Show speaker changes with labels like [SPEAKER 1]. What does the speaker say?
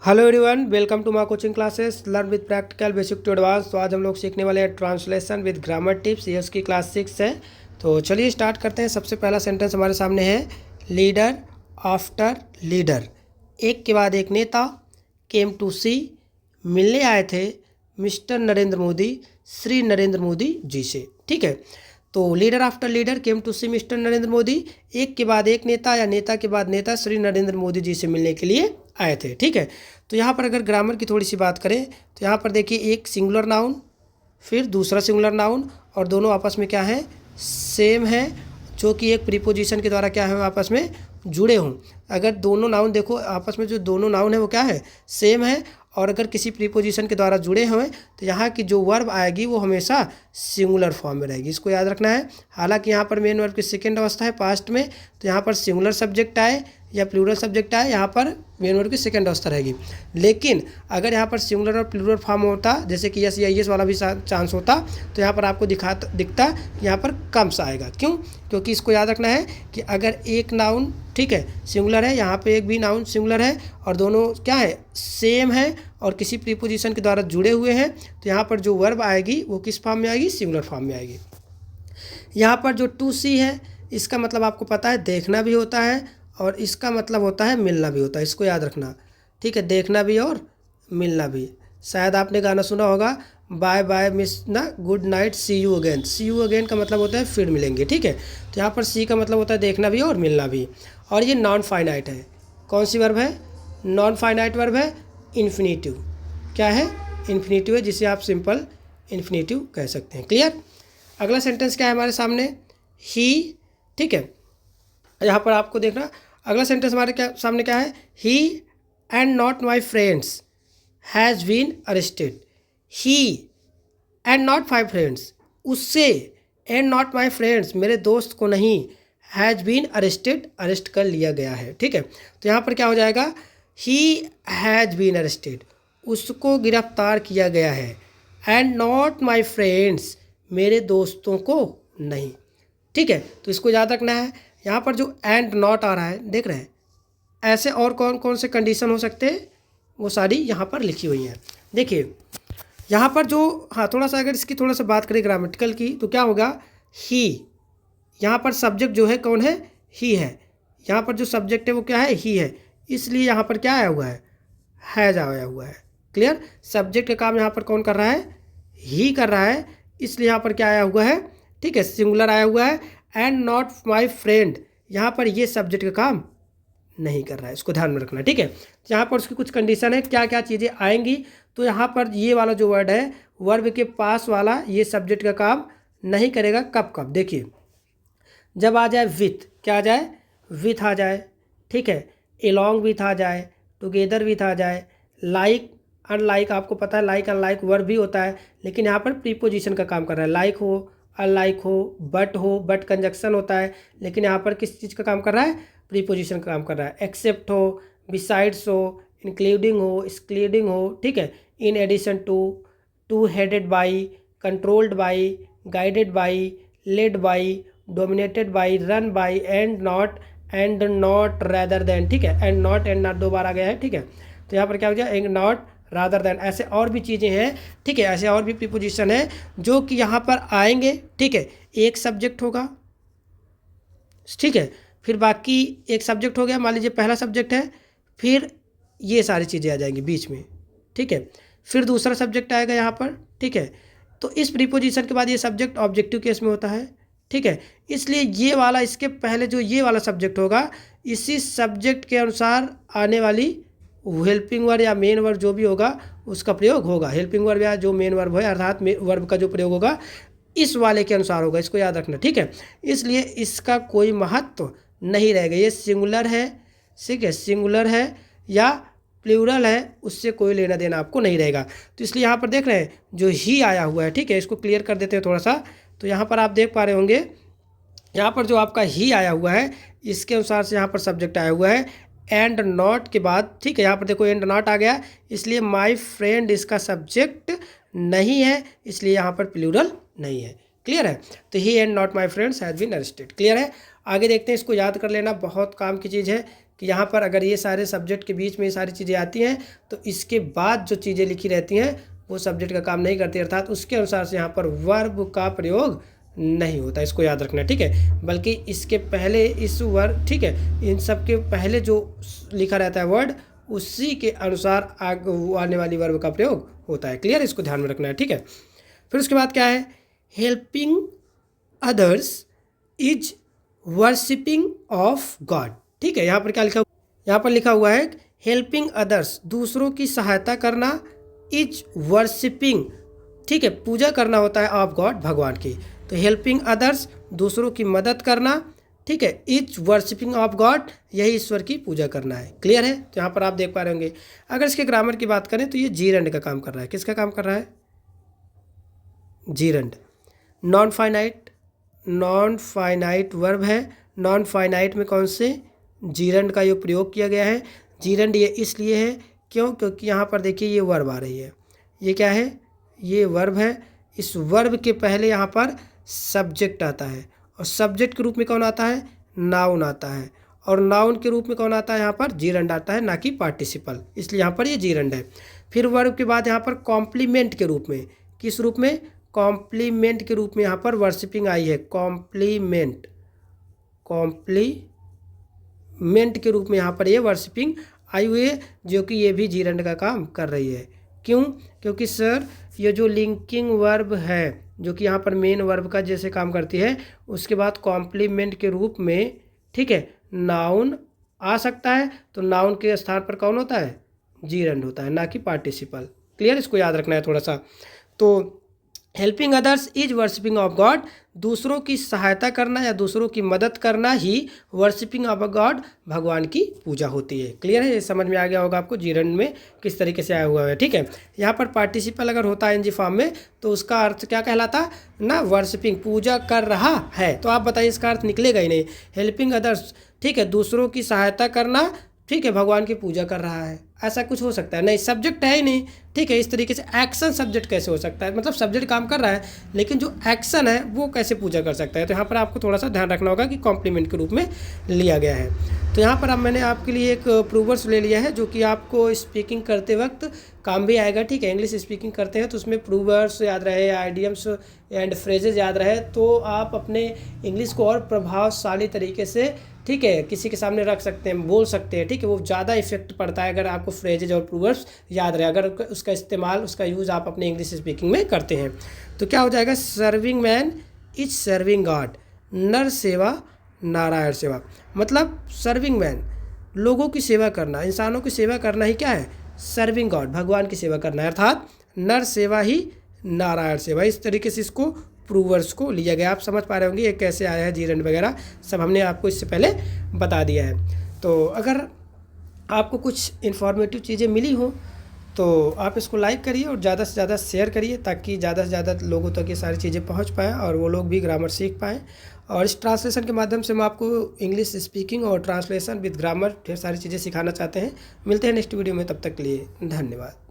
[SPEAKER 1] Hello everyone, welcome to my coaching classes learn with practical basic to advance. तो आज हम लोग सीखने वाले हैं ट्रांसलेशन विद ग्रामर टिप्स। ये उसकी क्लास 6 है। तो चलिए स्टार्ट करते हैं। सबसे पहला सेंटेंस हमारे सामने है लीडर आफ्टर लीडर। एक के बाद एक नेता केम टू सी, मिलने आए थे मिस्टर नरेंद्र मोदी श्री नरेंद्र मोदी जी से। ठीक है, तो leader after leader came to see mister Narendra Modi. एक के बाद एक नेता या नेता के बाद नेता श्री नरेंद्र मोदी जी से मिलने के लिए आए थे। ठीक है, तो यहाँ पर अगर ग्रामर की थोड़ी सी बात करें तो यहाँ पर देखिए एक सिंगुलर नाउन फिर दूसरा सिंगुलर नाउन और दोनों आपस में क्या है, सेम है, जो कि एक प्रीपोजिशन के द्वारा क्या है, आपस में जुड़े हों। अगर दोनों नाउन देखो आपस में, जो दोनों नाउन है वो क्या है, सेम है, और अगर किसी प्रीपोजिशन के द्वारा जुड़े हुए तो यहाँ की जो वर्ब आएगी वो हमेशा सिंगुलर फॉर्म में रहेगी। इसको याद रखना है। हालांकि यहाँ पर मेन वर्ब की सेकेंड अवस्था है पास्ट में, तो यहाँ पर सिंगुलर सब्जेक्ट आए या प्लूरल सब्जेक्ट आए, यहाँ पर मेन वर्ब की सेकेंड अवस्था रहेगी। लेकिन अगर यहाँ पर सिंगुलर और प्लूरल फॉर्म होता, जैसे कि यस या यस वाला भी चांस होता, तो यहाँ पर आपको दिखता कि यहाँ पर कम सा आएगा। क्यों? क्योंकि इसको याद रखना है कि अगर एक नाउन ठीक है सिंगुलर है, यहाँ पे एक भी नाउन सिंगुलर है और दोनों क्या है, सेम है और किसी प्रीपोजिशन के द्वारा जुड़े हुए हैं, तो यहाँ पर जो वर्ब आएगी वो किस फॉर्म में आएगी, सिंगुलर फॉर्म में आएगी। यहाँ पर जो टू सी है इसका मतलब आपको पता है देखना भी होता है और इसका मतलब होता है मिलना भी होता है। इसको याद रखना। ठीक है, देखना भी और मिलना भी। शायद आपने गाना सुना होगा, बाय बाय मिस ना good night see you again. See you again का मतलब होता है फिर मिलेंगे। ठीक है, तो यहाँ पर सी का मतलब होता है देखना भी और मिलना भी। और ये नॉन फाइनाइट है। कौन सी वर्ब है? नॉन फाइनाइट वर्ब है, इन्फिनेटिव। क्या है? इन्फिनेटिव है, जिसे आप सिंपल इन्फिनेटिव कह सकते हैं। क्लियर? अगला सेंटेंस क्या है हमारे सामने, ही। ठीक है, यहाँ पर आपको देखना अगला सेंटेंस हमारे सामने क्या है, he and not my friends has been arrested. He and not my friends, उससे, एंड नॉट माई फ्रेंड्स मेरे दोस्त को नहीं, हैज़ बीन अरेस्टेड अरेस्ट कर लिया गया है। ठीक है, तो यहाँ पर क्या हो जाएगा, ही हैज़ बीन अरेस्टेड, उसको गिरफ्तार किया गया है, एंड नॉट माई फ्रेंड्स मेरे दोस्तों को नहीं। ठीक है, तो इसको याद रखना है। यहाँ पर जो एंड नॉट आ रहा है देख रहे हैं, ऐसे और कौन कौन से कंडीशन हो सकते हैं वो सारी यहाँ पर लिखी हुई हैं। देखिए यहाँ पर जो, हाँ थोड़ा सा अगर इसकी थोड़ा सा बात करें ग्रामेटिकल की, तो क्या होगा, ही, यहाँ पर सब्जेक्ट जो है कौन है, ही है। यहाँ पर जो सब्जेक्ट है वो क्या है, ही है, इसलिए यहाँ पर क्या आया हुआ है, हैज़ आया हुआ है। क्लियर? सब्जेक्ट का काम यहाँ पर कौन कर रहा है, ही कर रहा है, इसलिए यहाँ पर क्या आया हुआ है, ठीक है, सिंगुलर आया हुआ है। एंड नॉट माई फ्रेंड, यहाँ पर ये सब्जेक्ट का काम नहीं कर रहा है, इसको ध्यान में रखना। ठीक है, यहाँ पर उसकी कुछ कंडीशन है, क्या क्या चीज़ें आएंगी। तो यहाँ पर ये वाला जो वर्ड है, वर्ब के पास वाला, ये सब्जेक्ट का काम नहीं करेगा। कब कब? देखिए जब आ जाए विथ, क्या आ जाए, विथ आ जाए। ठीक है, एलॉन्ग विथ आ जाए, टुगेदर विथ आ जाए, लाइक अनलाइक, आपको पता है लाइक अनलाइक वर्ब भी होता है, लेकिन यहाँ पर प्रीपोजिशन का काम कर रहा है। लाइक हो, अनलाइक हो, बट कंजक्शन होता है, लेकिन यहाँ पर किस चीज़ का काम कर रहा है, प्रीपोजिशन का काम कर रहा है। एक्सेप्ट हो, बिसाइड्स हो, इंक्लूडिंग हो, एक्सक्लूडिंग हो। ठीक है, in addition to headed by, controlled by, guided by, led by, dominated by, run by, and not rather than. ठीक है, एंड नॉट दो बार आ गया है। ठीक है, तो यहाँ पर क्या हो गया, एंड नॉट रादर देन। ऐसे और भी चीज़ें हैं। ठीक है, ऐसे और भी प्रीपोजिशन है जो कि यहाँ पर आएंगे। ठीक है, एक सब्जेक्ट होगा, ठीक है, फिर बाकी एक सब्जेक्ट हो गया, मान लीजिए पहला सब्जेक्ट है, फिर ये सारी चीज़ें आ जाएंगी बीच में। ठीक है, फिर दूसरा सब्जेक्ट आएगा यहाँ पर। ठीक है, तो इस प्रीपोजिशन के बाद ये सब्जेक्ट ऑब्जेक्टिव केस में होता है। ठीक है, इसलिए ये वाला, इसके पहले जो ये वाला सब्जेक्ट होगा, इसी सब्जेक्ट के अनुसार आने वाली हेल्पिंग वर्ब या मेन वर्ब जो भी होगा उसका प्रयोग होगा। हेल्पिंग वर्ब या जो मेन वर्ब है, अर्थात वर्ब का जो प्रयोग होगा इस वाले के अनुसार होगा। इसको याद रखना। ठीक है, इसलिए इसका कोई महत्व नहीं रहेगा। ये सिंगुलर है, ठीक है, सिंगुलर है या प्लूरल है, उससे कोई लेना देना आपको नहीं रहेगा। तो इसलिए यहाँ पर देख रहे हैं जो ही आया हुआ है, ठीक है, इसको क्लियर कर देते हैं थोड़ा सा। तो यहाँ पर आप देख पा रहे होंगे, यहाँ पर जो आपका ही आया हुआ है, इसके अनुसार से यहाँ पर सब्जेक्ट आया हुआ है एंड नॉट के बाद। ठीक है, यहाँ पर देखो एंड नॉट आ गया, इसलिए माई फ्रेंड इसका सब्जेक्ट नहीं है, इसलिए यहाँ पर प्लूरल नहीं है। क्लियर है? तो he and not my friends has been arrested. Clear है? आगे देखते हैं, इसको याद कर लेना, बहुत काम की चीज़ है। कि यहाँ पर अगर ये सारे सब्जेक्ट के बीच में ये सारी चीज़ें आती हैं तो इसके बाद जो चीज़ें लिखी रहती हैं वो सब्जेक्ट का काम नहीं करती, अर्थात उसके अनुसार से यहाँ पर वर्ब का प्रयोग नहीं होता। इसको याद रखना है, ठीक है। बल्कि इसके पहले इस वर्ड, ठीक है, इन सब के पहले जो लिखा रहता है वर्ड उसी के अनुसार आने वाली वर्ब का प्रयोग होता है। क्लियर, इसको ध्यान में रखना है, ठीक है। फिर उसके बाद क्या है, helping others is worshipping of God. ठीक है, यहाँ पर क्या लिखा, यहाँ पर लिखा हुआ है हेल्पिंग अदर्स, दूसरों की सहायता करना, इज वर्शिपिंग, ठीक है, पूजा करना होता है ऑफ गॉड, भगवान की। तो हेल्पिंग अदर्स, दूसरों की मदद करना, ठीक है, इज वर्शिपिंग ऑफ गॉड, यही ईश्वर की पूजा करना है। क्लियर है, तो यहाँ पर आप देख पा रहे होंगे। अगर इसके ग्रामर की बात करें तो ये जीरंड का काम कर रहा है। किसका काम कर रहा है, gerund. Non finite, non finite verb है। नॉन फाइनाइट में कौन से, जीरंड का ये प्रयोग किया गया है। जीरंड ये इसलिए है क्यों, क्योंकि यहाँ पर देखिए ये वर्ब आ रही है, ये क्या है, ये वर्ब है। इस वर्ब के पहले यहाँ पर सब्जेक्ट आता है और सब्जेक्ट के रूप में कौन आता है, नाउन आता है, और नाउन के रूप में कौन आता है, यहाँ पर जीरंड आता है, ना कि पार्टिसिपल, इसलिए यहाँ पर ये जीरंड है। फिर वर्ब के बाद यहाँ पर कॉम्प्लीमेंट के रूप में, किस रूप में, कॉम्प्लीमेंट के रूप में यहाँ पर वर्शिपिंग आई है। कॉम्प्लीमेंट, कॉम्प्लीमेंट के रूप में यहाँ पर ये वर्शिपिंग आई हुई है, जो कि ये भी जीरंड का काम कर रही है। क्यों, क्योंकि सर ये जो लिंकिंग वर्ब है, जो कि यहाँ पर मेन वर्ब का जैसे काम करती है, उसके बाद कॉम्प्लीमेंट के रूप में, ठीक है, नाउन आ सकता है, तो नाउन के स्थान पर कौन होता है, जीरंड होता है, ना कि पार्टिसिपल। क्लियर, इसको याद रखना है थोड़ा सा। तो helping others is worshipping of God, दूसरों की सहायता करना या दूसरों की मदद करना ही वर्शिपिंग ऑफ गॉड, भगवान की पूजा होती है। क्लियर है, ये समझ में आ गया होगा आपको जीरंड में किस तरीके से आया हुआ है। ठीक है, यहाँ पर पार्टिसिपल अगर होता है एनजी फॉर्म में तो उसका अर्थ क्या कहलाता ना, वर्शिपिंग, पूजा कर रहा है। तो आप बताइए इसका अर्थ निकलेगा ही नहीं। हेल्पिंग अदर्स, ठीक है, दूसरों की सहायता करना, ठीक है, भगवान की पूजा कर रहा है, ऐसा कुछ हो सकता है नहीं, सब्जेक्ट है ही नहीं। ठीक है, इस तरीके से एक्शन सब्जेक्ट कैसे हो सकता है, मतलब सब्जेक्ट काम कर रहा है लेकिन जो एक्शन है वो कैसे पूजा कर सकता है। तो यहाँ पर आपको थोड़ा सा ध्यान रखना होगा कि कॉम्प्लीमेंट के रूप में लिया गया है। तो यहाँ पर अब मैंने आपके लिए एक प्रूवर्स ले लिया है जो कि आपको स्पीकिंग करते वक्त काम भी आएगा। ठीक है, इंग्लिश स्पीकिंग करते हैं तो उसमें प्रूवर्स याद रहे, आइडियम्स एंड फ्रेजेस याद रहे, तो आप अपने इंग्लिश को और प्रभावशाली तरीके से, ठीक है, किसी के सामने रख सकते हैं, बोल सकते हैं। ठीक है, वो ज़्यादा इफेक्ट पड़ता है अगर आपको फ्रेजेज और प्रूवर्स याद रहे, अगर उसका इस्तेमाल, उसका यूज़ आप अपने इंग्लिश स्पीकिंग में करते हैं। तो क्या हो जाएगा, serving man is serving God, नर सेवा नारायण सेवा। मतलब सर्विंग मैन, लोगों की सेवा करना, इंसानों की सेवा करना ही क्या है, सर्विंग गॉड, भगवान की सेवा करना है, अर्थात नर सेवा ही नारायण सेवा। इस तरीके से इसको प्रूवर्स को लिया गया। आप समझ पा रहे होंगे ये कैसे आया है, जीरंड वगैरह सब हमने आपको इससे पहले बता दिया है। तो अगर आपको कुछ इन्फॉर्मेटिव चीज़ें मिली हो तो आप इसको लाइक करिए और ज़्यादा से ज़्यादा शेयर करिए, ताकि ज़्यादा से ज़्यादा लोगों तक ये सारी चीज़ें पहुंच पाएँ और वो लोग भी ग्रामर सीख पाएँ। और इस ट्रांसलेशन के माध्यम से हम आपको इंग्लिश स्पीकिंग और ट्रांसलेशन विद ग्रामर ढेर सारी चीज़ें सिखाना चाहते हैं। मिलते हैं नेक्स्ट वीडियो में, तब तक के लिए धन्यवाद।